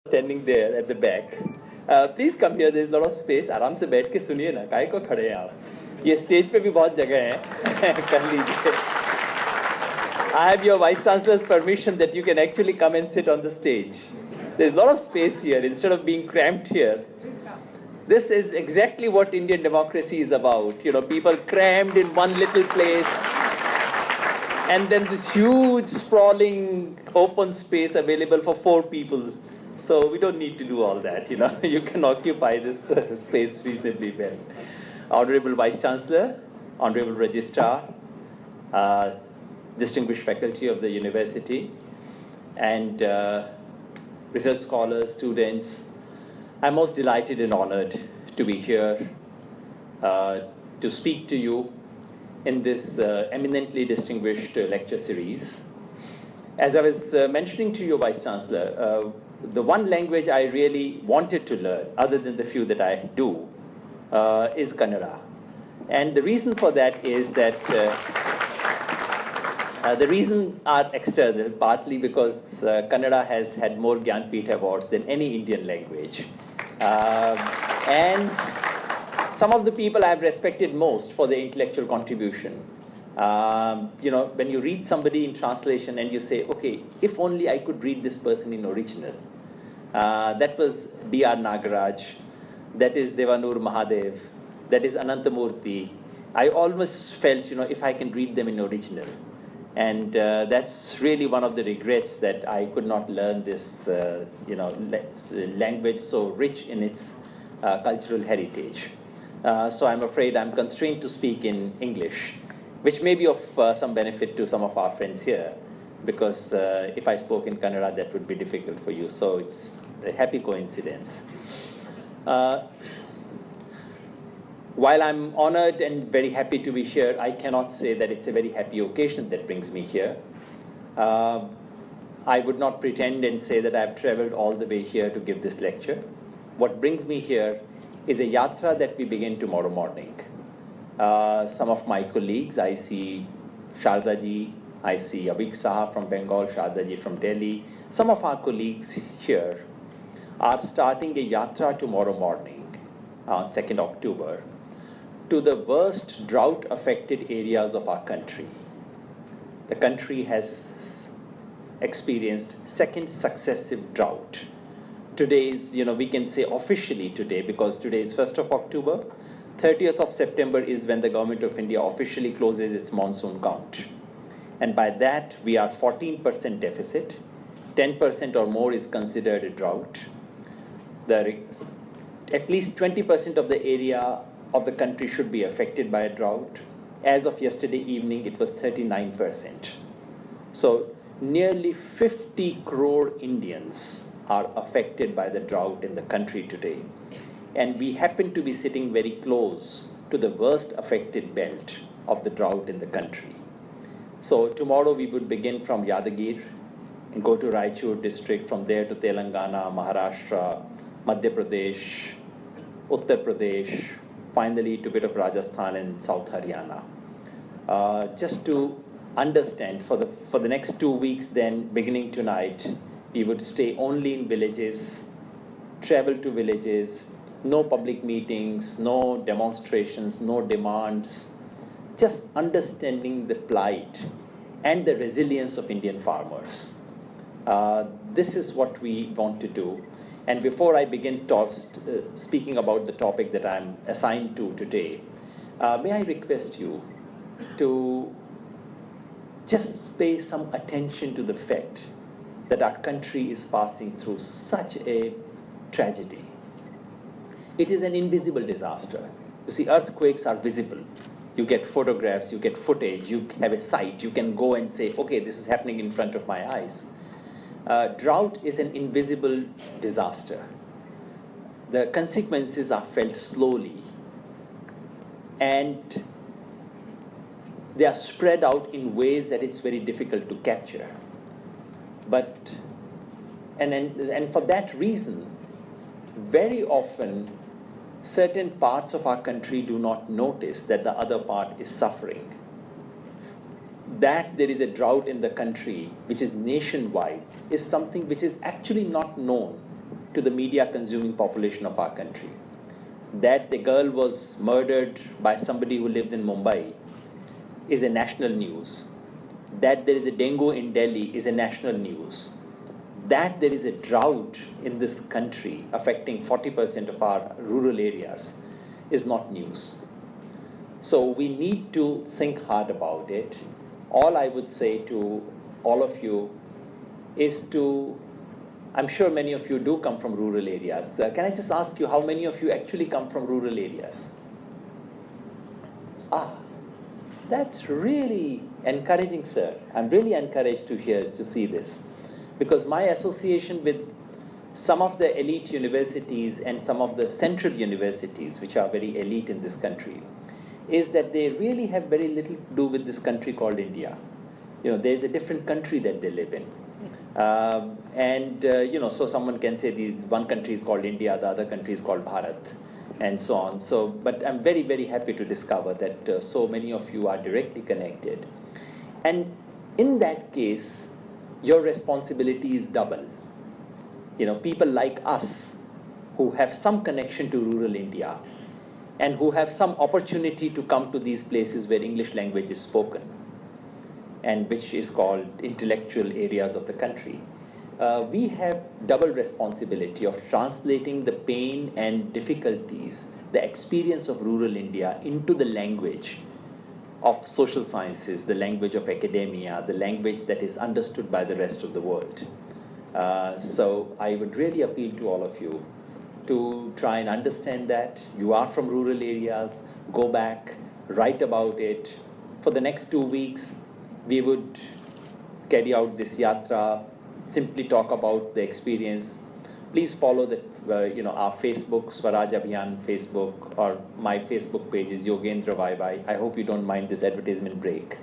standing there at the back. Please come here, there is a lot of space. आराम से बैठ के सुनिए ना, काहे को खड़े हैं आप? ये स्टेज पे भी बहुत जगह है, कर लीजिए. I have your Vice Chancellor's permission that you can actually come and sit on the stage. There's a lot of space here instead of being cramped here. This is exactly what Indian democracy is about. You know, people crammed in one little place, and then this huge, sprawling, open space available for 4 people. So we don't need to do all that, you know. You can occupy this space reasonably well. Honorable Vice Chancellor, Honorable Registrar, distinguished faculty of the university, and research scholars, students, I'm most delighted and honored to be here to speak to you in this eminently distinguished lecture series. As I was mentioning to you, Vice Chancellor, the one language I really wanted to learn, other than the few that I do, is Kannada. And the reason for that is that the reasons are external, partly because Kannada has had more Gyanpith awards than any Indian language. And some of the people I've respected most for their intellectual contribution. You know, when you read somebody in translation and you say, okay, if only I could read this person in original. That was D.R. Nagaraj, that is Devanur Mahadev, that is Anantamurthy. I almost felt, you know, if I can read them in original. And that's really one of the regrets that I could not learn this, you know, language so rich in its cultural heritage. So I'm afraid I'm constrained to speak in English, which may be of some benefit to some of our friends here, because if I spoke in Kannada, that would be difficult for you. So it's a happy coincidence. While I'm honored and very happy to be here, I cannot say that it's a very happy occasion that brings me here. I would not pretend and say that I've traveled all the way here to give this lecture. What brings me here is a yatra that we begin tomorrow morning. Some of my colleagues, I see Sharda ji, I see Abhik Saha from Bengal, Sharda ji from Delhi. Some of our colleagues here are starting a yatra tomorrow morning, on 2nd October, to the worst drought-affected areas of our country. The country has experienced second successive drought. Today is, you know, we can say officially today, because today is 1st of October, 30th of September is when the government of India officially closes its monsoon count. And by that, we are 14% deficit, 10% or more is considered a drought. At least 20% of the area of the country should be affected by a drought. As of yesterday evening, it was 39%. So nearly 50 crore Indians are affected by the drought in the country today. And we happen to be sitting very close to the worst affected belt of the drought in the country. So tomorrow we would begin from Yadavs and go to Raichur district, from there to Telangana, Maharashtra, Madhya Pradesh, Uttar Pradesh, finally to a bit of Rajasthan and South Haryana. Just to understand, for the next 2 weeks then, beginning tonight, we would stay only in villages, travel to villages, no public meetings, no demonstrations, no demands, just understanding the plight and the resilience of Indian farmers. This is what we want to do. And before I begin speaking about the topic that I'm assigned to today, may I request you to just pay some attention to the fact that our country is passing through such a tragedy. It is an invisible disaster. You see, earthquakes are visible. You get photographs, you get footage, you have a sight, you can go and say, okay, this is happening in front of my eyes. Drought is an invisible disaster. The consequences are felt slowly, and they are spread out in ways that it's very difficult to capture. And for that reason, very often, certain parts of our country do not notice that the other part is suffering. That there is a drought in the country, which is nationwide, is something which is actually not known to the media consuming population of our country. That the girl was murdered by somebody who lives in Mumbai is a national news. That there is a dengue in Delhi is a national news. That there is a drought in this country affecting 40% of our rural areas is not news. So we need to think hard about it. All I would say to all of you is to, I'm sure many of you do come from rural areas. Can I just ask you how many of you actually come from rural areas? That's really encouraging, sir. I'm really encouraged to see this. Because my association with some of the elite universities and some of the central universities, which are very elite in this country, is that they really have very little to do with this country called India. There's a different country that they live in. So someone can say one country is called India, the other country is called Bharat, and so on. But I'm very, very happy to discover that so many of you are directly connected. And in that case, your responsibility is double. People like us who have some connection to rural India and who have some opportunity to come to these places where English language is spoken and which is called intellectual areas of the country. We have double responsibility of translating the pain and difficulties, the experience of rural India into the language of social sciences, the language of academia, the language that is understood by the rest of the world. So I would really appeal to all of you to try and understand that. You are from rural areas, go back, write about it. For the next 2 weeks, we would carry out this yatra, simply talk about the experience. Please follow our Facebook, Swaraj Abhiyan Facebook, or my Facebook page is Yogendra Bye. I hope you don't mind this advertisement break.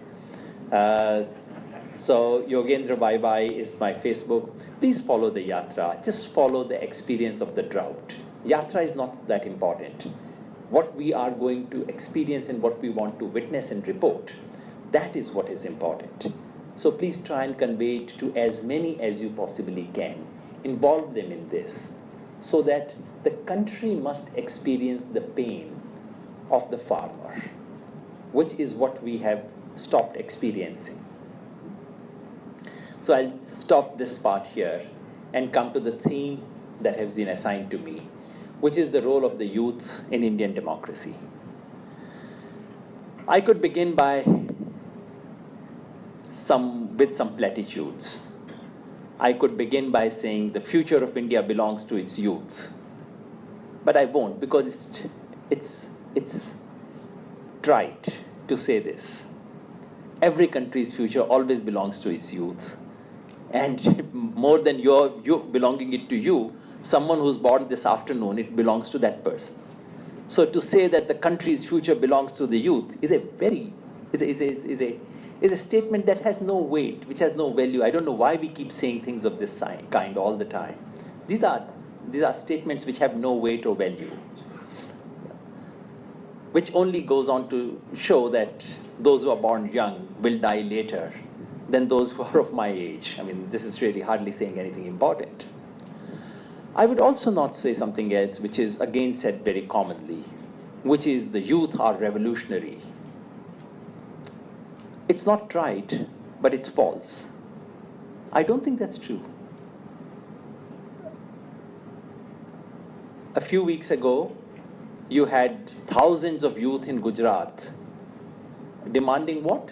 So Yogendra Bye is my Facebook. Please follow the yatra. Just follow the experience of the drought. Yatra is not that important. What we are going to experience and what we want to witness and report, that is what is important. So please try and convey it to as many as you possibly can. Involve them in this, so that the country must experience the pain of the farmer, which is what we have stopped experiencing. So I'll stop this part here and come to the theme that has been assigned to me, which is the role of the youth in Indian democracy. I could begin with some platitudes. I could begin by saying the future of India belongs to its youth. But I won't, because it's trite to say this. Every country's future always belongs to its youth. And more than you belonging it to you, someone who's born this afternoon, it belongs to that person. So to say that the country's future belongs to the youth is a statement that has no weight, which has no value. I don't know why we keep saying things of this kind all the time. These are statements which have no weight or value, which only goes on to show that those who are born young will die later than those who are of my age. I mean, this is really hardly saying anything important. I would also not say something else, which is again said very commonly, which is the youth are revolutionary. It's not right, but it's false. I don't think that's true. A few weeks ago, you had thousands of youth in Gujarat demanding what?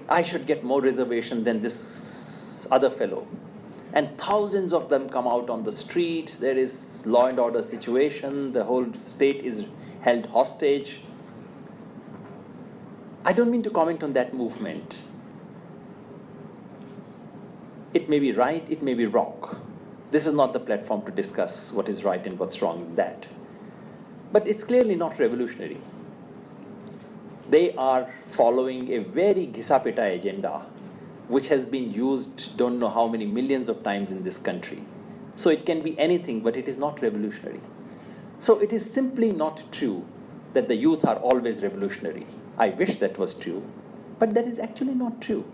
I should get more reservation than this other fellow. And thousands of them come out on the street. There is law and order situation. The whole state is held hostage. I don't mean to comment on that movement. It may be right, it may be wrong. This is not the platform to discuss what is right and what's wrong in that. But it's clearly not revolutionary. They are following a very ghisapeta agenda, which has been used don't know how many millions of times in this country. So it can be anything, but it is not revolutionary. So it is simply not true that the youth are always revolutionary. I wish that was true, but that is actually not true.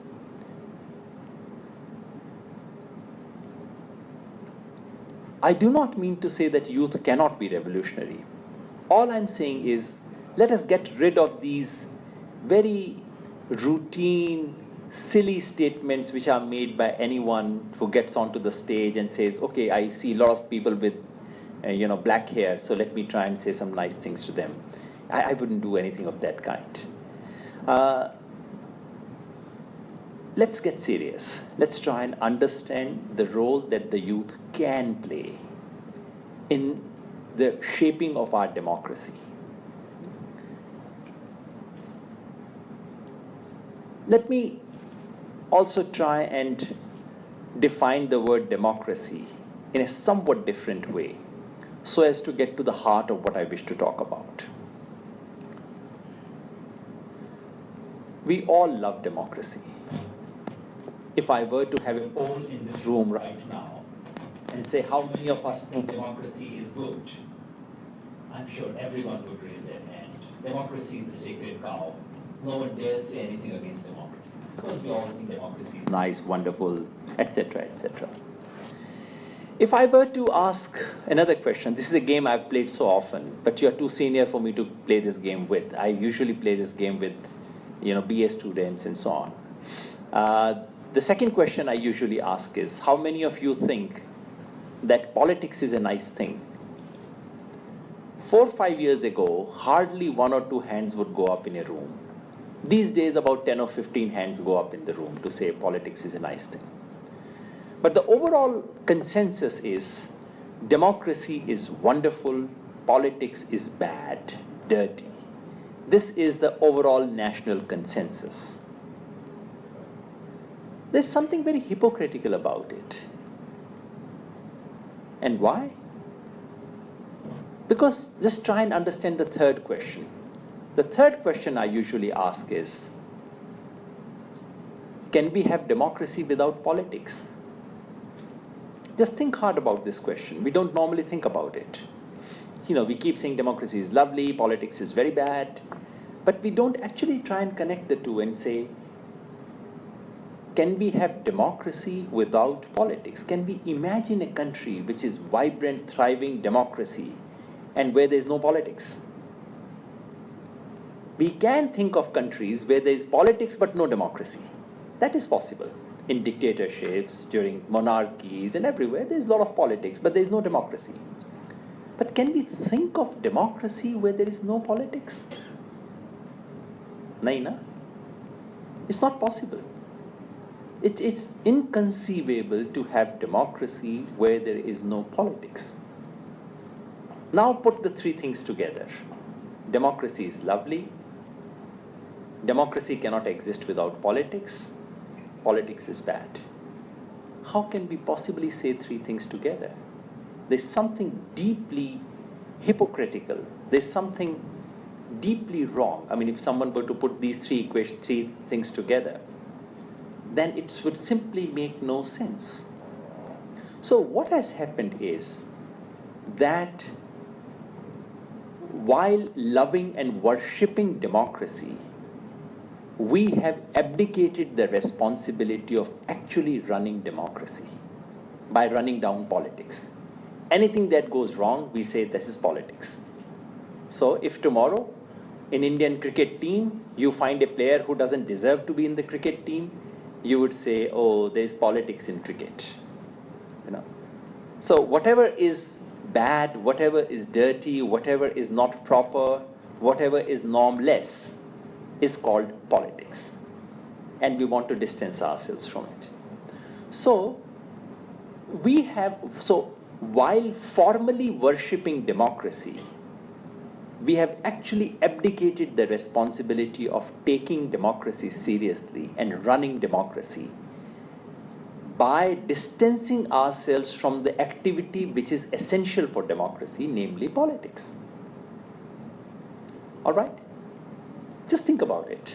I do not mean to say that youth cannot be revolutionary. All I'm saying is, let us get rid of these very routine, silly statements which are made by anyone who gets onto the stage and says, okay, I see a lot of people with black hair, so let me try and say some nice things to them. I wouldn't do anything of that kind. Let's get serious. Let's try and understand the role that the youth can play in the shaping of our democracy. Let me also try and define the word democracy in a somewhat different way, so as to get to the heart of what I wish to talk about. We all love democracy. If I were to have a poll in this room right now and say how many of us think democracy is good, I'm sure everyone would raise their hand. Democracy is the sacred cow. No one dares say anything against democracy, because we all think democracy is nice, wonderful, etc., etc. If I were to ask another question, this is a game I've played so often, but you're too senior for me to play this game with. I usually play this game with, BA students and so on. The second question I usually ask is, how many of you think that politics is a nice thing? 4 or 5 years ago, hardly 1 or 2 hands would go up in a room. These days, about 10 or 15 hands go up in the room to say politics is a nice thing. But the overall consensus is democracy is wonderful, politics is bad, dirty. This is the overall national consensus. There's something very hypocritical about it. And why? Because just try and understand the third question. The third question I usually ask is, can we have democracy without politics? Just think hard about this question. We don't normally think about it. We keep saying democracy is lovely, politics is very bad, but we don't actually try and connect the two and say, can we have democracy without politics? Can we imagine a country which is vibrant, thriving democracy and where there is no politics? We can think of countries where there is politics but no democracy. That is possible. In dictatorships, during monarchies, and everywhere, there is a lot of politics, but there is no democracy. But can we think of democracy where there is no politics? Nahin, na? It's not possible. It is inconceivable to have democracy where there is no politics. Now put the 3 things together. Democracy is lovely. Democracy cannot exist without politics. Politics is bad. How can we possibly say 3 things together? There's something deeply hypocritical. There's something deeply wrong. I mean, if someone were to put these 3 things together, then it would simply make no sense. So what has happened is that while loving and worshipping democracy, we have abdicated the responsibility of actually running democracy by running down politics. Anything that goes wrong, we say this is politics. So if tomorrow in Indian cricket team, you find a player who doesn't deserve to be in the cricket team, you would say, oh, there's politics in cricket. So whatever is bad, whatever is dirty, whatever is not proper, whatever is normless is called politics. And we want to distance ourselves from it. So while formally worshipping democracy, we have actually abdicated the responsibility of taking democracy seriously and running democracy by distancing ourselves from the activity which is essential for democracy, namely politics. All right? Just think about it.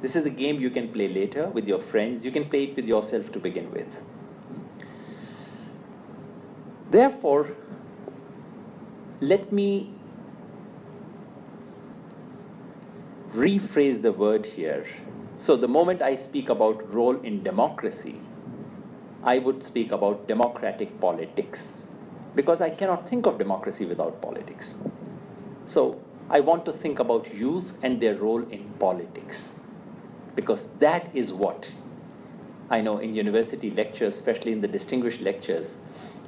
This is a game you can play later with your friends. You can play it with yourself to begin with. Therefore, let me rephrase the word here. So the moment I speak about role in democracy, I would speak about democratic politics, because I cannot think of democracy without politics. So I want to think about youth and their role in politics, because that is what I know in university lectures, especially in the distinguished lectures,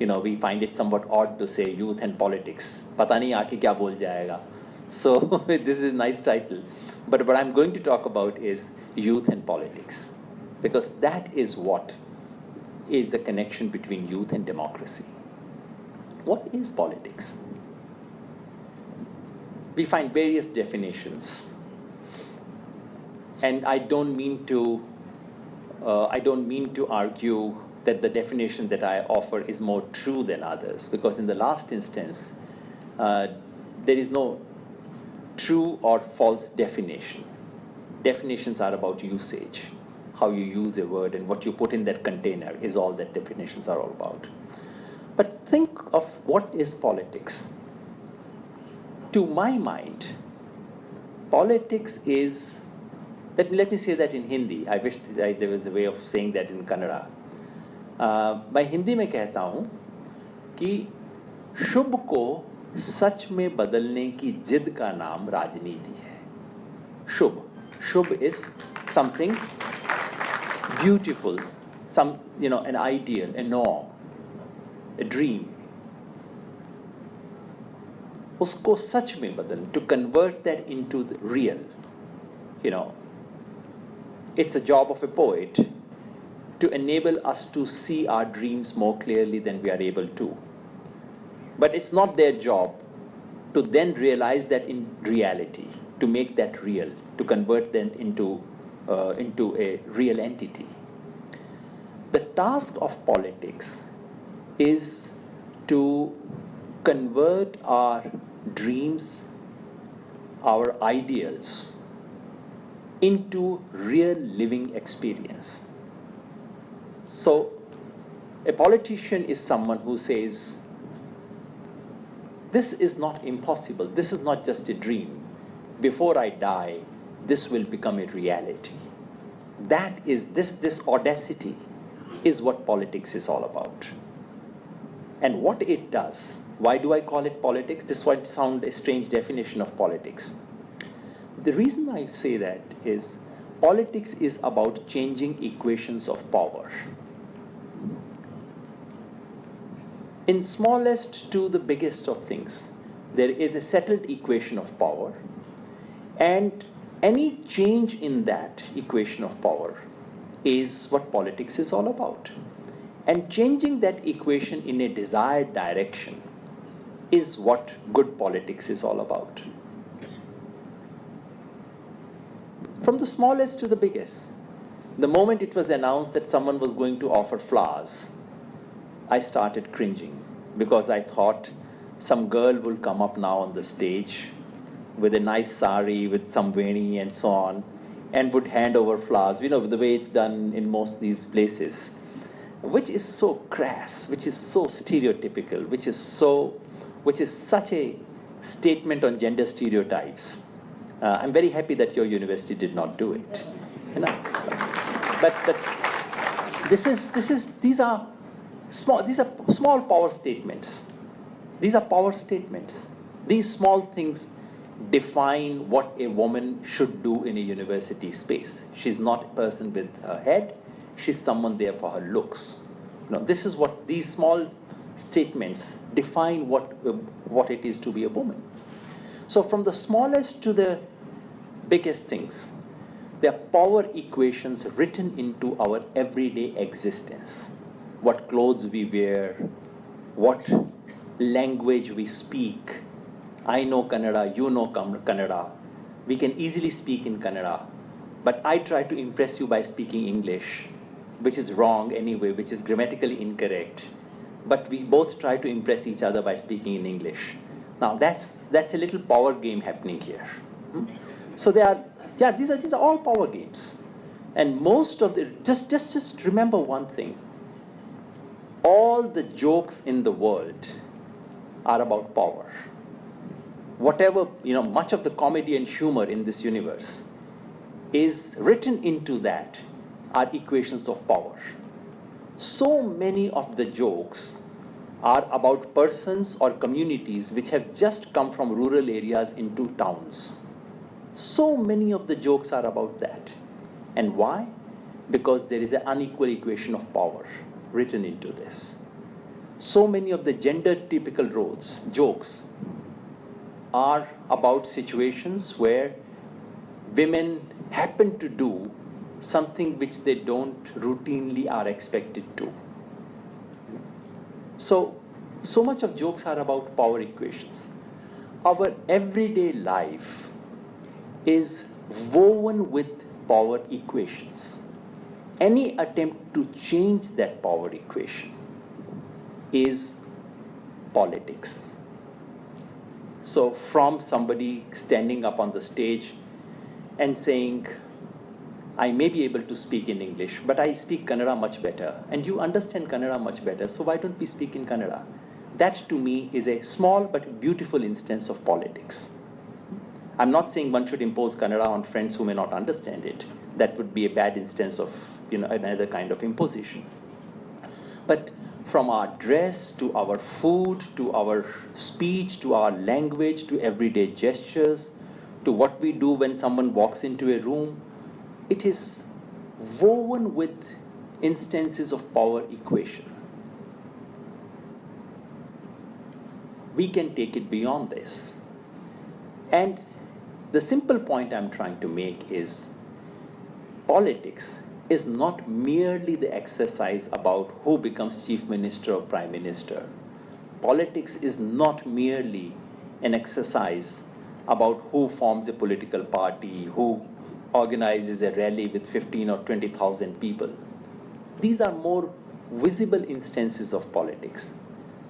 we find it somewhat odd to say youth and politics. Pata nahi aake kya bol jayega. So this is a nice title. But what I'm going to talk about is youth and politics, because that is what is the connection between youth and democracy. What is politics? We find various definitions, and I don't mean to argue that the definition that I offer is more true than others, because in the last instance, there is no true or false definition. Definitions are about usage. How you use a word and what you put in that container is all that definitions are all about. But think of what is politics. To my mind, politics is, let me say that in Hindi. I wish there was a way of saying that in Kannada. मैं हिंदी में कहता हूँ कि शुभ को सच में बदलने की जिद का नाम राजनीति है. शुभ is something beautiful, an ideal, a norm, a dream. उसको सच में बदल, to convert that into the real. It's a job of a poet to enable us to see our dreams more clearly than we are able to. But it's not their job to then realize that in reality, to make that real, to convert them into a real entity. The task of politics is to convert our dreams, our ideals, into real living experience. So, a politician is someone who says, this is not impossible, this is not just a dream. Before I die, this will become a reality. That is, this audacity is what politics is all about. And what it does, why do I call it politics? This might sound a strange definition of politics. The reason I say that is, politics is about changing equations of power. In smallest to the biggest of things, there is a settled equation of power, and any change in that equation of power is what politics is all about. And changing that equation in a desired direction is what good politics is all about. From the smallest to the biggest, the moment it was announced that someone was going to offer flowers, I started cringing, because I thought some girl will come up now on the stage with a nice sari, with some veni and so on, and would hand over flowers, the way it's done in most of these places, which is so crass, which is so stereotypical, which is such a statement on gender stereotypes. I'm very happy that your university did not do it. But these are small power statements. These are power statements. These small things define what a woman should do in a university space. She's not a person with her head. She's someone there for her looks. This is what these small statements define what it is to be a woman. So from the smallest to the biggest things, there are power equations written into our everyday existence. What clothes we wear, what language we speak. I know Kannada, you know Kannada. We can easily speak in Kannada, but I try to impress you by speaking English, which is wrong anyway, which is grammatically incorrect. But we both try to impress each other by speaking in English. Now that's a little power game happening here. So these are all power games. And most of just remember one thing. All the jokes in the world are about power. Whatever, much of the comedy and humor in this universe is written into that are equations of power. So many of the jokes are about persons or communities which have just come from rural areas into towns. So many of the jokes are about that. And why? Because there is an unequal equation of power written into this. So many of the gender typical roles, jokes, are about situations where women happen to do something which they don't routinely are expected to. So much of jokes are about power equations. Our everyday life is woven with power equations. Any attempt to change that power equation is politics. So from somebody standing up on the stage and saying, I may be able to speak in English, but I speak Kannada much better, and you understand Kannada much better, so why don't we speak in Kannada? That to me is a small but beautiful instance of politics. I'm not saying one should impose Kannada on friends who may not understand it. That would be a bad instance of another kind of imposition. But from our dress, to our food, to our speech, to our language, to everyday gestures, to what we do when someone walks into a room, it is woven with instances of power equation. We can take it beyond this. And the simple point I'm trying to make is politics is not merely the exercise about who becomes chief minister or prime minister. Politics is not merely an exercise about who forms a political party, who organizes a rally with 15 or 20,000 people. These are more visible instances of politics.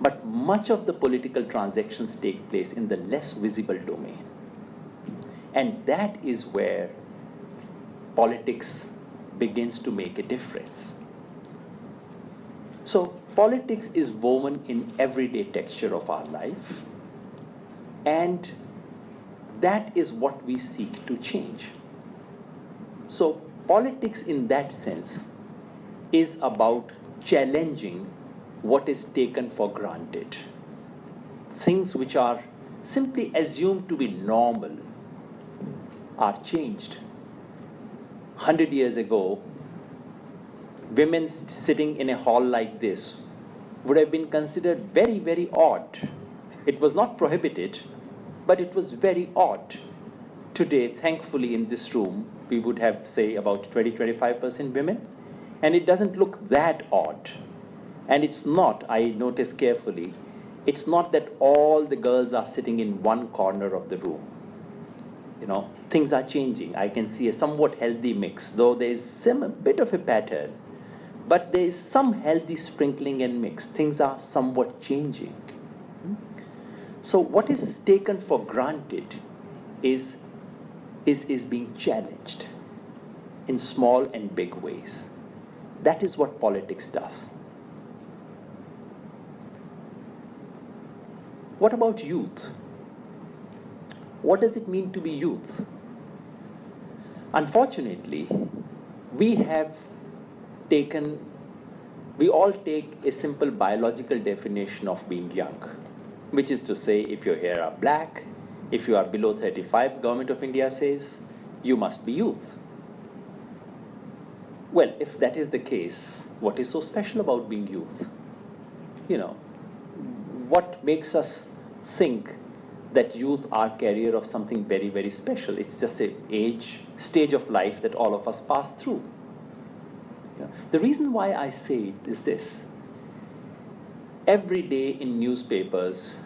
But much of the political transactions take place in the less visible domain. And that is where politics begins to make a difference. So politics is woven in everyday texture of our life, and that is what we seek to change. So politics in that sense is about challenging what is taken for granted. Things which are simply assumed to be normal are changed. 100 years ago, women sitting in a hall like this would have been considered very, very odd. It was not prohibited, but it was very odd. Today, thankfully, in this room, we would have, say, about 20-25% women, and it doesn't look that odd. And it's not, I notice carefully, it's not that all the girls are sitting in one corner of the room. Things are changing. I can see a somewhat healthy mix, though there is a bit of a pattern, but there is some healthy sprinkling and mix. Things are somewhat changing. So what is taken for granted is being challenged in small and big ways. That is what politics does. What about youth? What does it mean to be youth? Unfortunately, we all take a simple biological definition of being young, which is to say, if your hair are black, if you are below 35, Government of India says, you must be youth. Well, if that is the case, what is so special about being youth? What makes us think that youth are carrier of something very, very special? It's just a stage of life that all of us pass through. The reason why I say it is this. Every day in newspapers,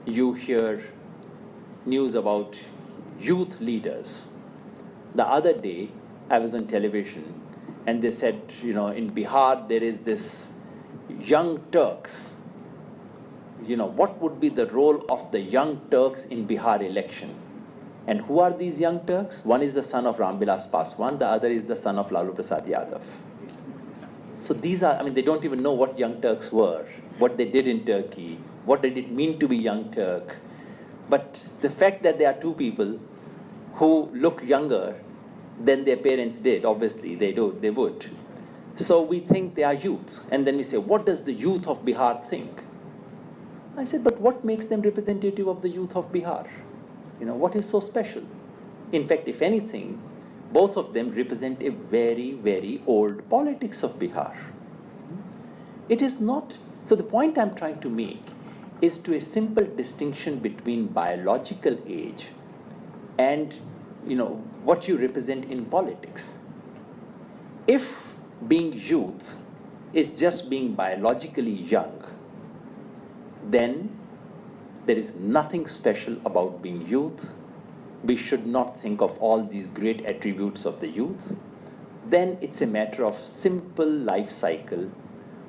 you hear news about youth leaders. The other day, I was on television, and they said, in Bihar, there is this young Turks. What would be the role of the young Turks in Bihar election? And who are these young Turks? One is the son of Ramvilas Paswan, the other is the son of Lalu Prasad Yadav. So these are, they don't even know what young Turks were, what they did in Turkey, what did it mean to be young Turk. But the fact that there are two people who look younger than their parents did, obviously they would. So we think they are youth. And then we say, what does the youth of Bihar think? I said, but what makes them representative of the youth of Bihar? What is so special? In fact, if anything, both of them represent a very, very old politics of Bihar. It is not. So the point I'm trying to make is to a simple distinction between biological age and what you represent in politics. If being youth is just being biologically young, then there is nothing special about being youth. We should not think of all these great attributes of the youth. Then it's a matter of simple life cycle.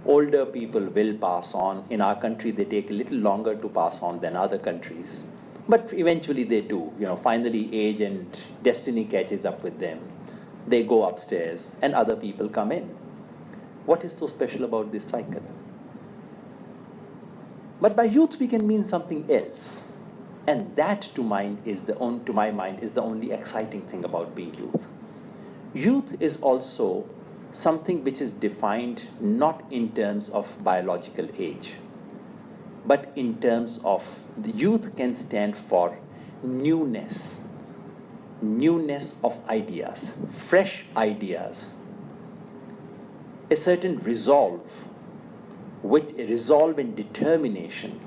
Older people will pass on. In our country, they take a little longer to pass on than other countries. But eventually they do. Finally age and destiny catches up with them. They go upstairs and other people come in. What is so special about this cycle? But by youth we can mean something else. And that to my mind is the only exciting thing about being youth. Youth is also something which is defined not in terms of biological age, but in terms of the youth can stand for newness of ideas, fresh ideas, a certain resolve and determination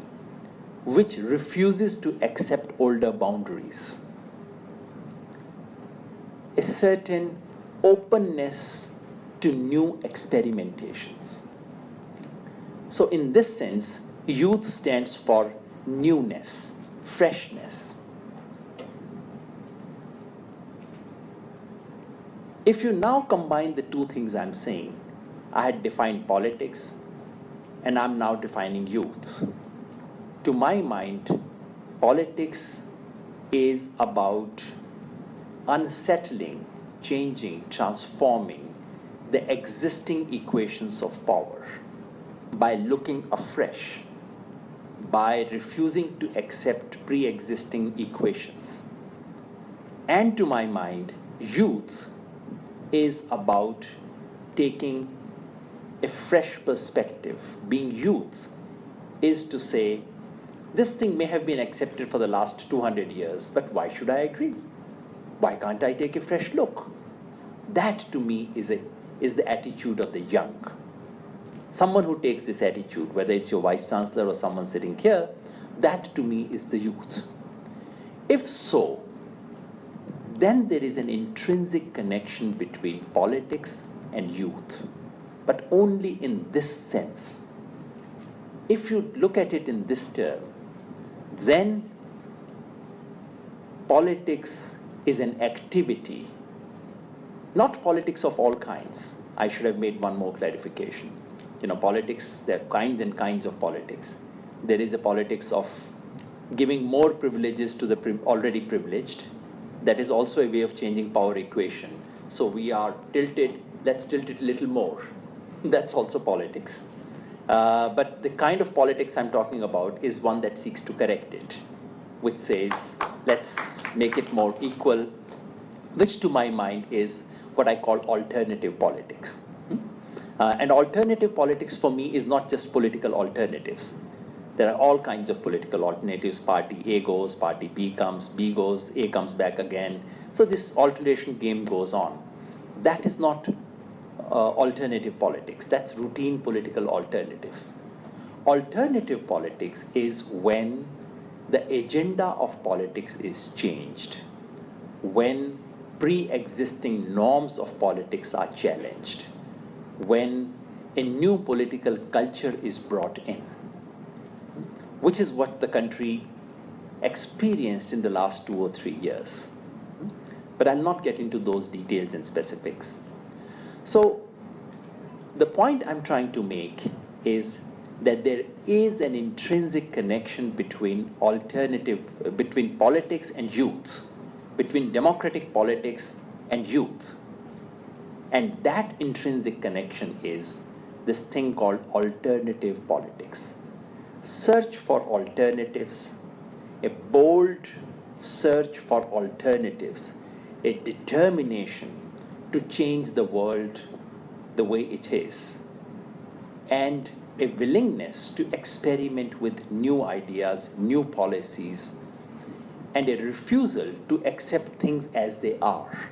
which refuses to accept older boundaries, a certain openness to new experimentations. So in this sense, youth stands for newness, freshness. If you now combine the two things I'm saying, I had defined politics and I'm now defining youth. To my mind, politics is about unsettling, changing, transforming the existing equations of power by looking afresh, by refusing to accept pre-existing equations. And to my mind, youth is about taking a fresh perspective. Being youth is to say, this thing may have been accepted for the last 200 years, but why should I agree? Why can't I take a fresh look? That to me is the attitude of the young. Someone who takes this attitude, whether it's your vice chancellor or someone sitting here, that to me is the youth. If so, then there is an intrinsic connection between politics and youth, but only in this sense. If you look at it in this term, then politics is an activity, not politics of all kinds. I should have made one more clarification. Politics, there are kinds and kinds of politics. There is a politics of giving more privileges to the already privileged. That is also a way of changing power equation. So we are tilted, let's tilt it a little more. That's also politics. But the kind of politics I'm talking about is one that seeks to correct it, which says, let's make it more equal, which to my mind is what I call alternative politics. And alternative politics for me is not just political alternatives. There are all kinds of political alternatives. Party A goes, party B comes, B goes, A comes back again. So this alternation game goes on. That is not alternative politics. That's routine political alternatives. Alternative politics is when the agenda of politics is changed, when pre-existing norms of politics are challenged, when a new political culture is brought in, which is what the country experienced in the last 2 or 3 years. But I'll not get into those details and specifics. So the point I'm trying to make is that there is an intrinsic connection between politics and youth, between democratic politics and youth. And that intrinsic connection is this thing called alternative politics. Search for alternatives, a bold search for alternatives, a determination to change the world the way it is, and a willingness to experiment with new ideas, new policies, and a refusal to accept things as they are.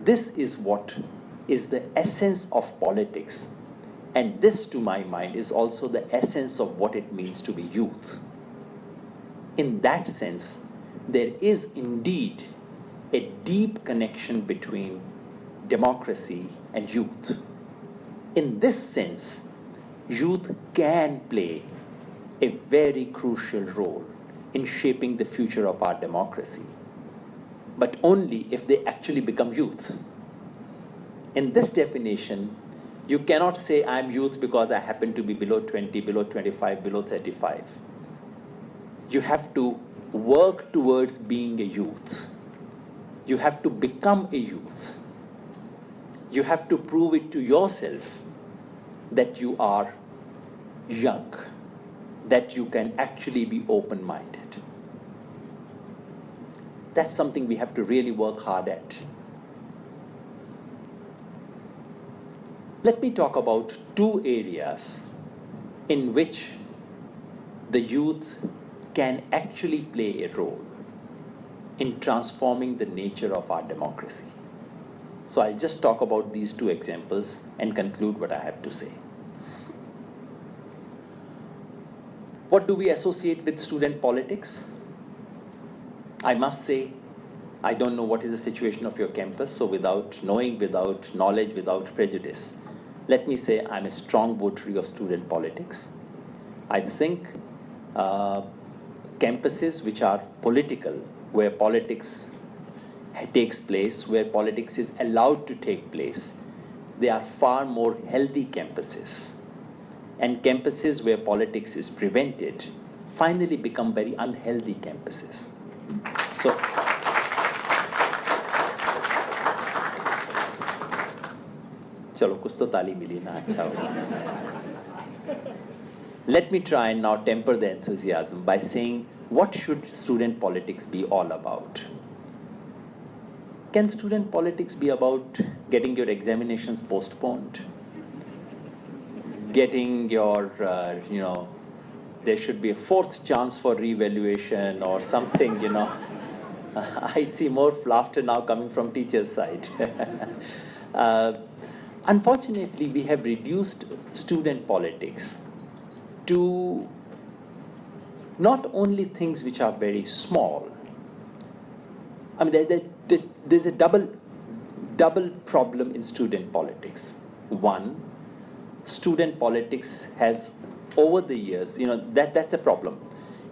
This is what is the essence of politics. And this, to my mind, is also the essence of what it means to be youth. In that sense, there is indeed a deep connection between democracy and youth. In this sense, youth can play a very crucial role in shaping the future of our democracy, but only if they actually become youth. In this definition, you cannot say I'm youth because I happen to be below 20, below 25, below 35. You have to work towards being a youth. You have to become a youth. You have to prove it to yourself that you are young, that you can actually be open-minded. That's something we have to really work hard at. Let me talk about two areas in which the youth can actually play a role in transforming the nature of our democracy. So I'll just talk about these two examples and conclude what I have to say. What do we associate with student politics? I must say, I don't know what is the situation of your campus, so without knowing, without knowledge, without prejudice, let me say I'm a strong votary of student politics. I think campuses which are political, where politics takes place, where politics is allowed to take place, they are far more healthy campuses. And campuses where politics is prevented finally become very unhealthy campuses. So, chalo, kuch to taali mili na, acha hoga. Let me try and now temper the enthusiasm by saying, what should student politics be all about? Can student politics be about getting your examinations postponed? Getting your, there should be a fourth chance for reevaluation or something, I see more laughter now coming from teachers' side. Unfortunately, we have reduced student politics to not only things which are very small. I mean, there's a double problem in student politics. One, student politics has, over the years, that's the problem.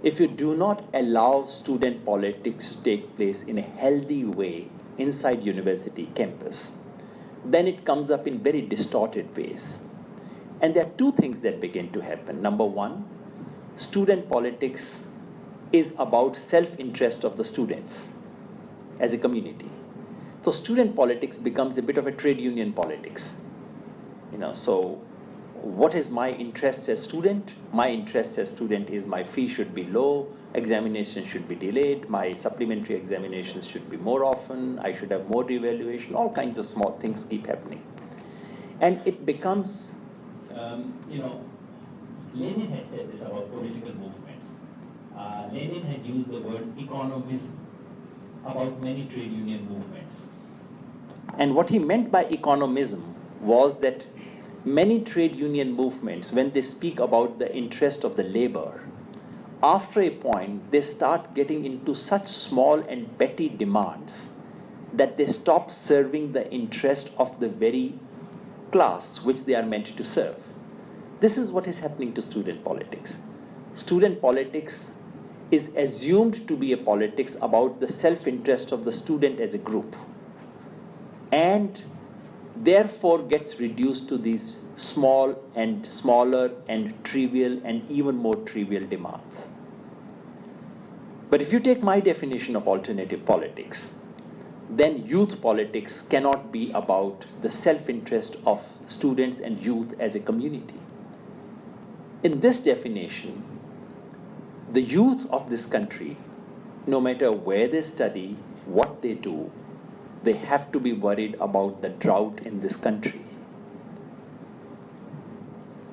If you do not allow student politics to take place in a healthy way inside university campus, then it comes up in very distorted ways. And there are two things that begin to happen. Number one, student politics is about self-interest of the students as a community. So student politics becomes a bit of a trade union politics. So what is my interest as student? My interest as student is my fee should be low, examination should be delayed, my supplementary examinations should be more often, I should have more reevaluation, all kinds of small things keep happening. And it becomes, Lenin had said this about political movements. Lenin had used the word economism about many trade union movements. And what he meant by economism was that many trade union movements, when they speak about the interest of the labor, after a point, they start getting into such small and petty demands that they stop serving the interest of the very class which they are meant to serve. This is what is happening to student politics. Student politics is assumed to be a politics about the self-interest of the student as a group, and therefore gets reduced to these small and smaller and trivial and even more trivial demands. But if you take my definition of alternative politics, then youth politics cannot be about the self-interest of students and youth as a community. In this definition, the youth of this country, no matter where they study, what they do, they have to be worried about the drought in this country.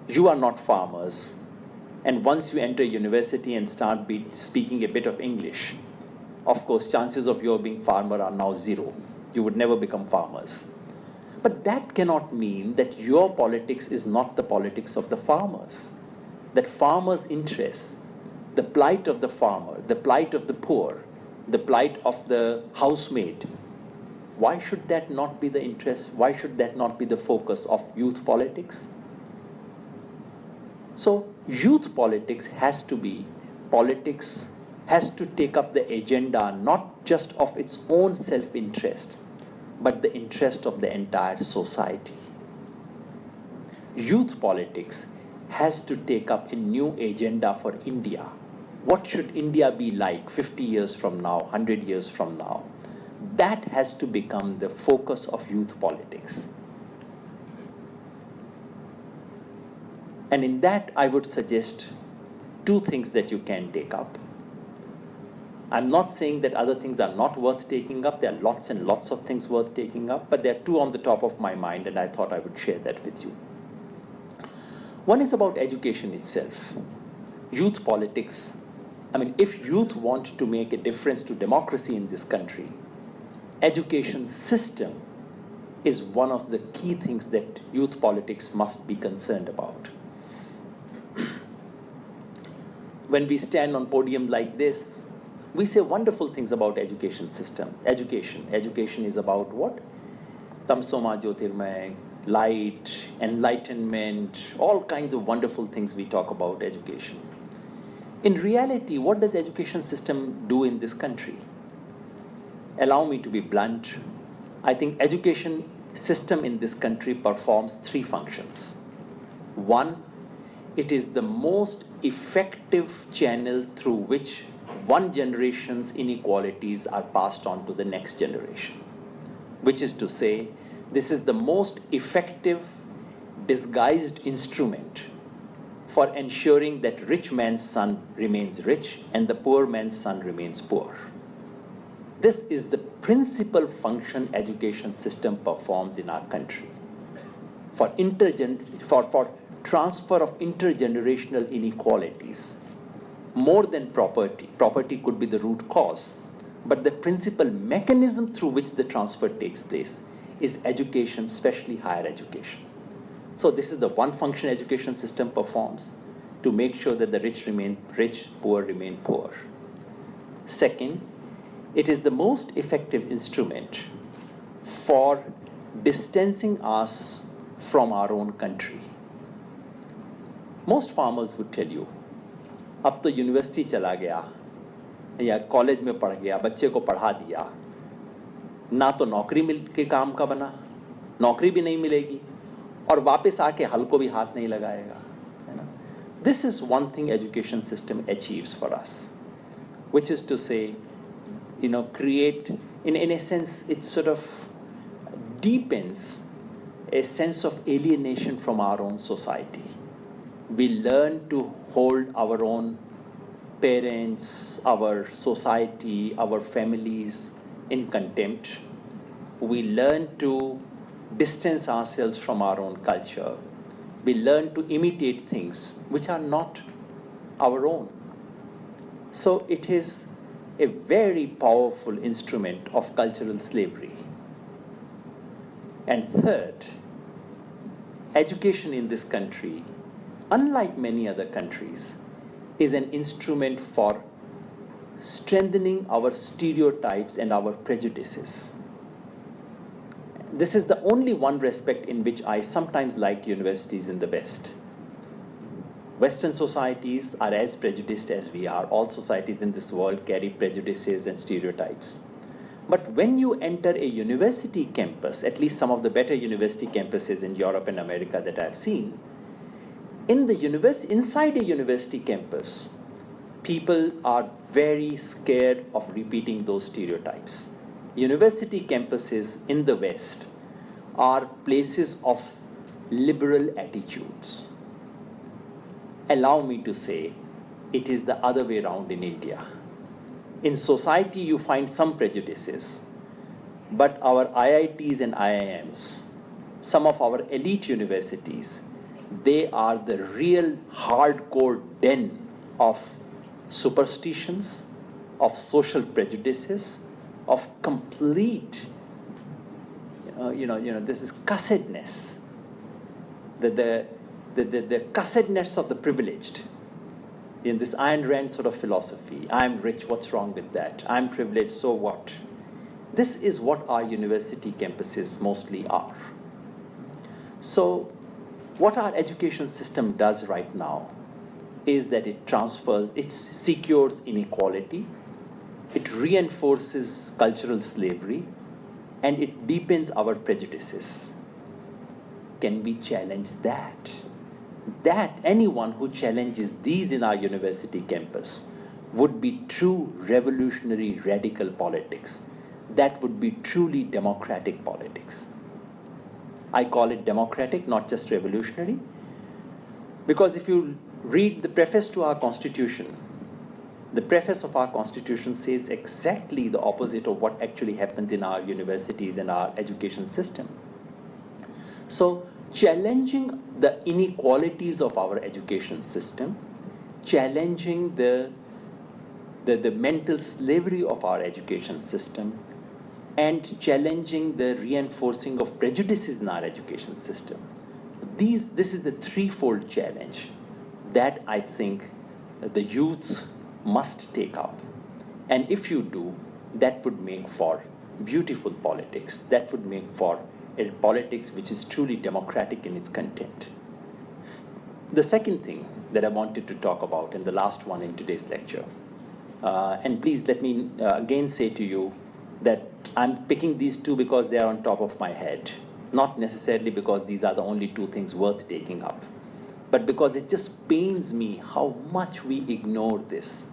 You are not farmers. And once you enter university and start speaking a bit of English, of course, chances of your being farmer are now zero. You would never become farmers. But that cannot mean that your politics is not the politics of the farmers. That farmers' interests, the plight of the farmer, the plight of the poor, the plight of the housemaid, why should that not be the interest? Why should that not be the focus of youth politics? So youth politics has to take up the agenda not just of its own self-interest, but the interest of the entire society. Youth politics has to take up a new agenda for India. What should India be like 50 years from now, 100 years from now? That has to become the focus of youth politics. And in that, I would suggest two things that you can take up. I'm not saying that other things are not worth taking up. There are lots and lots of things worth taking up, but there are two on the top of my mind, and I thought I would share that with you. One is about education itself. Youth politics. I mean, if youth want to make a difference to democracy in this country, education system is one of the key things that youth politics must be concerned about. When we stand on podium like this, we say wonderful things about education system. Education is about what? Tamsoma Jyotirmay, light, enlightenment, all kinds of wonderful things we talk about education. In reality, what does education system do in this country? Allow me to be blunt. I think education system in this country performs three functions. One, it is the most effective channel through which one generation's inequalities are passed on to the next generation. Which is to say, this is the most effective disguised instrument for ensuring that rich man's son remains rich and the poor man's son remains poor. This is the principal function education system performs in our country. For transfer of intergenerational inequalities, more than property. Property could be the root cause, but the principal mechanism through which the transfer takes place is education, especially higher education. So this is the one function education system performs, to make sure that the rich remain rich, poor remain poor. Second, it is the most effective instrument for distancing us from our own country. Most farmers would tell you, अब तो university चला गया या college में पढ़ गया, बच्चे को पढ़ा दिया, ना तो नौकरी मिल के काम का बना, नौकरी भी नहीं मिलेगी, और वापस आके हल को भी हाथ नहीं लगाएगा, है ना? This is one thing education system achieves for us, which is to say, create, in a sense, it sort of deepens a sense of alienation from our own society. We learn to hold our own parents, our society, our families in contempt. We learn to distance ourselves from our own culture. We learn to imitate things which are not our own. So it is a very powerful instrument of cultural slavery. And third, education in this country, unlike many other countries, is an instrument for strengthening our stereotypes and our prejudices. This is the only one respect in which I sometimes like universities in the West. Western societies are as prejudiced as we are. All societies in this world carry prejudices and stereotypes. But when you enter a university campus, at least some of the better university campuses in Europe and America that I've seen, inside a university campus, people are very scared of repeating those stereotypes. University campuses in the West are places of liberal attitudes. Allow me to say, it is the other way around in India. In society, you find some prejudices, but our IITs and IIMs, some of our elite universities, They are the real hardcore den of superstitions, of social prejudices, of complete, this is cussedness, the cussedness of the privileged. In this Ayn Rand sort of philosophy, I'm rich, what's wrong with that? I'm privileged, so what? This is what our university campuses mostly are. So, what our education system does right now is that it secures inequality, it reinforces cultural slavery, and it deepens our prejudices. Can we challenge that? That anyone who challenges these in our university campus would be true revolutionary radical politics. That would be truly democratic politics. I call it democratic, not just revolutionary, because if you read the preface to our Constitution, the preface of our Constitution says exactly the opposite of what actually happens in our universities and our education system. So, challenging the inequalities of our education system, challenging the mental slavery of our education system, and challenging the reinforcing of prejudices in our education system. This is a threefold challenge that I think the youth must take up. And if you do, that would make for beautiful politics. That would make for a politics which is truly democratic in its content. The second thing that I wanted to talk about, and the last one in today's lecture, and please let me again say to you that I'm picking these two because they are on top of my head, not necessarily because these are the only two things worth taking up, but because it just pains me how much we ignore this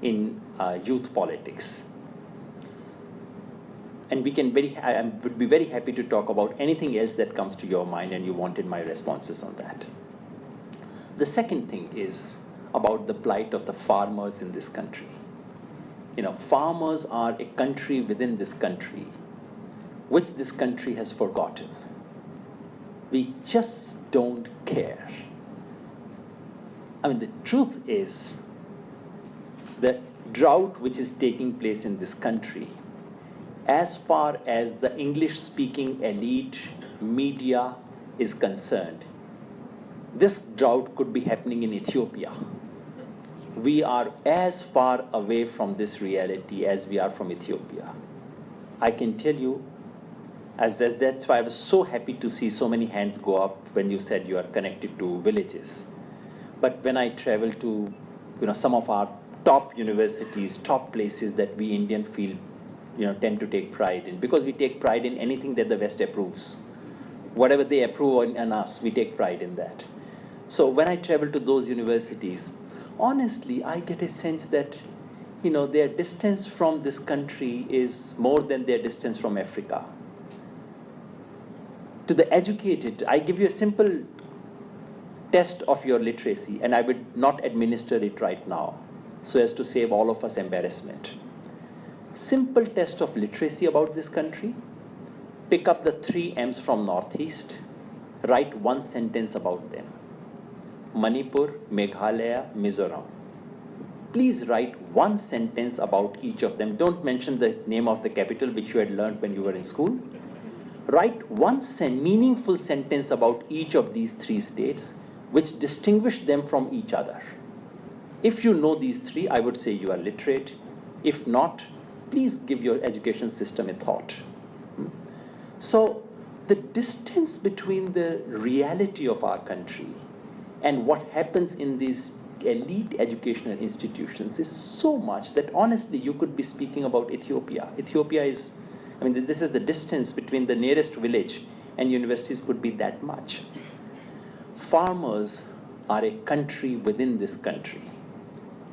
in youth politics. And I would be very happy to talk about anything else that comes to your mind and you wanted my responses on that. The second thing is about the plight of the farmers in this country. Farmers are a country within this country, which this country has forgotten. We just don't care. The truth is, the drought which is taking place in this country, as far as the English-speaking elite media is concerned, this drought could be happening in Ethiopia. We are as far away from this reality as we are from Ethiopia. I can tell you, that's why I was so happy to see so many hands go up when you said you are connected to villages. But when I travel to some of our top universities, top places that we Indian feel tend to take pride in, because we take pride in anything that the West approves. Whatever they approve on us, we take pride in that. So when I travel to those universities, honestly, I get a sense that their distance from this country is more than their distance from Africa. To the educated, I give you a simple test of your literacy, and I would not administer it right now so as to save all of us embarrassment. Simple test of literacy about this country. Pick up the 3 M's from Northeast, write one sentence about them. Manipur, Meghalaya, Mizoram. Please write one sentence about each of them. Don't mention the name of the capital which you had learned when you were in school. Write one meaningful sentence about each of these 3 states which distinguish them from each other. If you know these 3, I would say you are literate. If not, please give your education system a thought. So the distance between the reality of our country and what happens in these elite educational institutions is so much that honestly you could be speaking about Ethiopia. Ethiopia is, this is the distance between the nearest village and universities could be that much. Farmers are a country within this country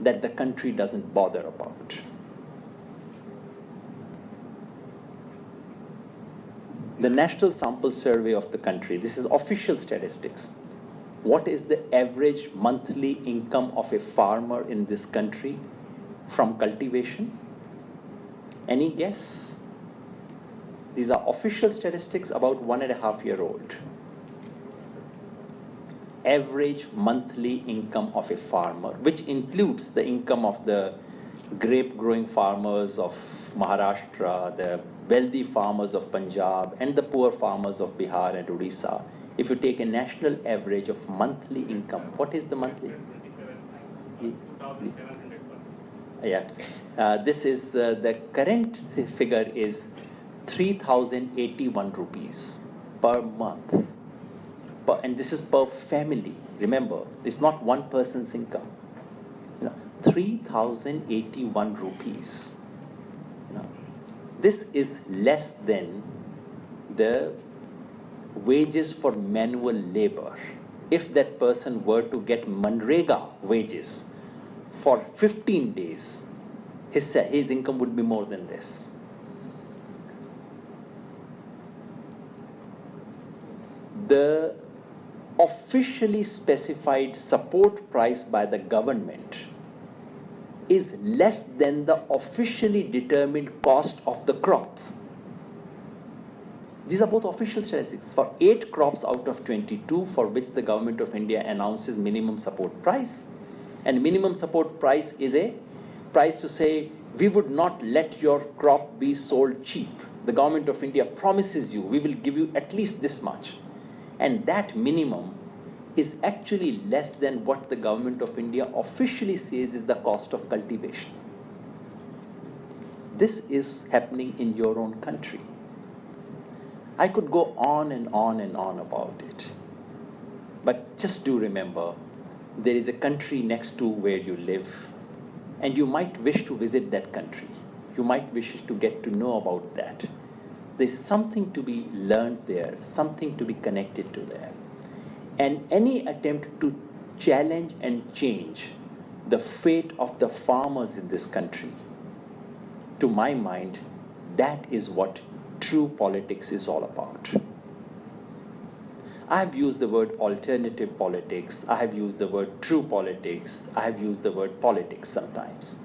that the country doesn't bother about. The National Sample Survey of the country, this is official statistics. What is the average monthly income of a farmer in this country from cultivation? Any guess? These are official statistics about 1.5-year-old. average monthly income of a farmer, which includes the income of the grape growing farmers of Maharashtra, the wealthy farmers of Punjab, and the poor farmers of Bihar and Odisha. If you take a national average of monthly income, what is the monthly? 2,700. Yes. This is the current figure is 3,081 rupees per month. And this is per family. Remember, it's not one person's income. 3,081 rupees. This is less than the wages for manual labor. If that person were to get Manrega wages for 15 days, his income would be more than this. The officially specified support price by the government is less than the officially determined cost of the crop. These are both official statistics. For 8 crops out of 22 for which the government of India announces minimum support price, and minimum support price is a price to say, we would not let your crop be sold cheap. The government of India promises you, we will give you at least this much. And that minimum is actually less than what the government of India officially says is the cost of cultivation. This is happening in your own country. I could go on and on and on about it. But just do remember, there is a country next to where you live, and you might wish to visit that country. You might wish to get to know about that. There's something to be learned there, something to be connected to there. And any attempt to challenge and change the fate of the farmers in this country, to my mind, that is what true politics is all about. I have used the word alternative politics, I have used the word true politics, I have used the word politics sometimes.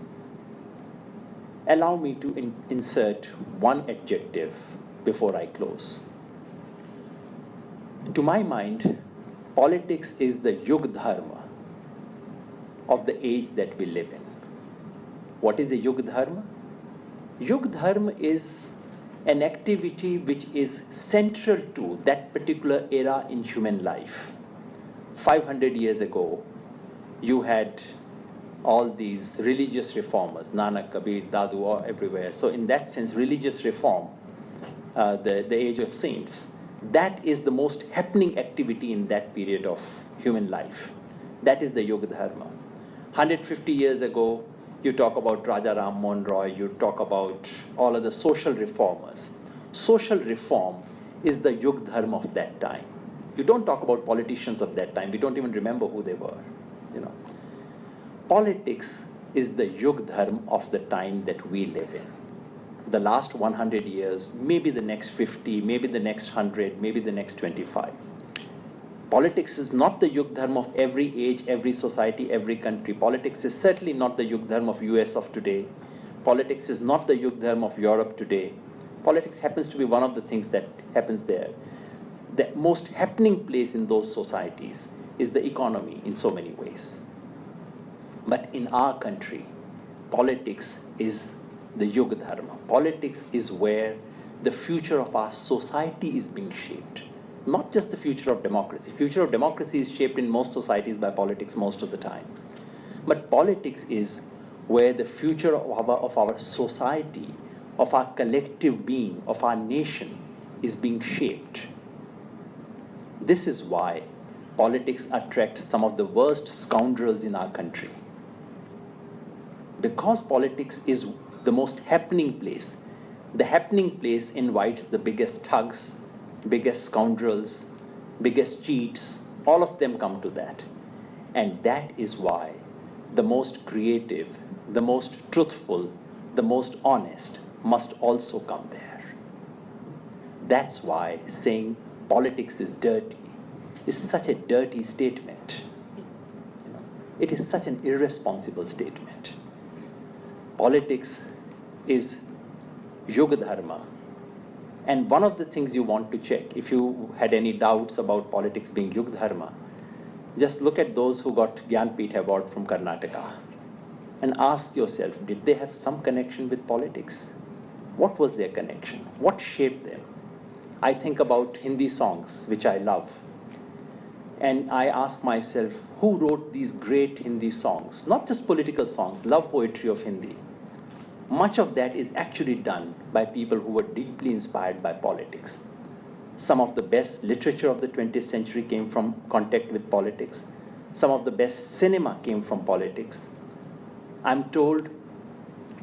Allow me to insert one adjective before I close. To my mind, politics is the Yogendra of the age that we live in. What is a Yogendra? Yogendra is an activity which is central to that particular era in human life. 500 years ago, you had all these religious reformers, Nanak, Kabir, Dadu, everywhere. So in that sense, religious reform, the age of saints, that is the most happening activity in that period of human life. That is the Yogendra. 150 years ago, you talk about Raja Ram Mohan Roy, you talk about all of the social reformers. Social reform is the Yogendra of that time. You don't talk about politicians of that time. We don't even remember who they were. Politics is the Yogendra of the time that we live in. The last 100 years, maybe the next 50, maybe the next 100, maybe the next 25. Politics is not the Yogendra of every age, every society, every country. Politics is certainly not the Yogendra of US of today. Politics is not the Yogendra of Europe today. Politics happens to be one of the things that happens there. The most happening place in those societies is the economy in so many ways. But in our country, politics is the Yogendra. Politics is where the future of our society is being shaped. Not just the future of democracy. Future of democracy is shaped in most societies by politics most of the time. But politics is where the future of our society, of our collective being, of our nation is being shaped. This is why politics attracts some of the worst scoundrels in our country. Because politics is the most happening place, the happening place invites the biggest thugs, biggest scoundrels, biggest cheats, all of them come to that. And that is why the most creative, the most truthful, the most honest must also come there. That's why saying politics is dirty is such a dirty statement. It is such an irresponsible statement. Politics is Yogendra. And one of the things you want to check, if you had any doubts about politics being Yogendra, Just look at those who got Gyanpith Award from Karnataka and ask yourself, did they have some connection with politics? What was their connection? What shaped them? I think about Hindi songs, which I love. And I ask myself, who wrote these great Hindi songs? Not just political songs, love poetry of Hindi. Much of that is actually done by people who were deeply inspired by politics. Some of the best literature of the 20th century came from contact with politics. Some of the best cinema came from politics. I'm told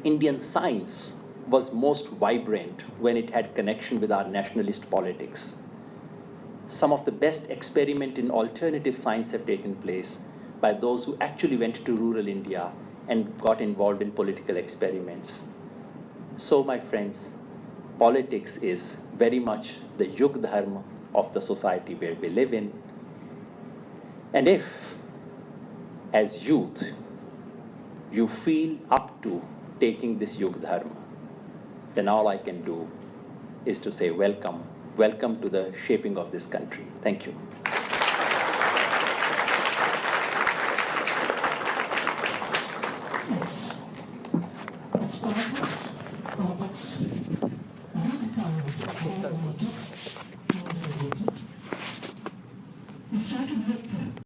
Indian science was most vibrant when it had connection with our nationalist politics. Some of the best experiments in alternative science have taken place by those who actually went to rural India and got involved in political experiments. So, my friends, politics is very much the yug dharma of the society where we live in. And if, as youth, you feel up to taking this yug dharma, then all I can do is to say welcome. Welcome to the shaping of this country. Thank you. Yes. That's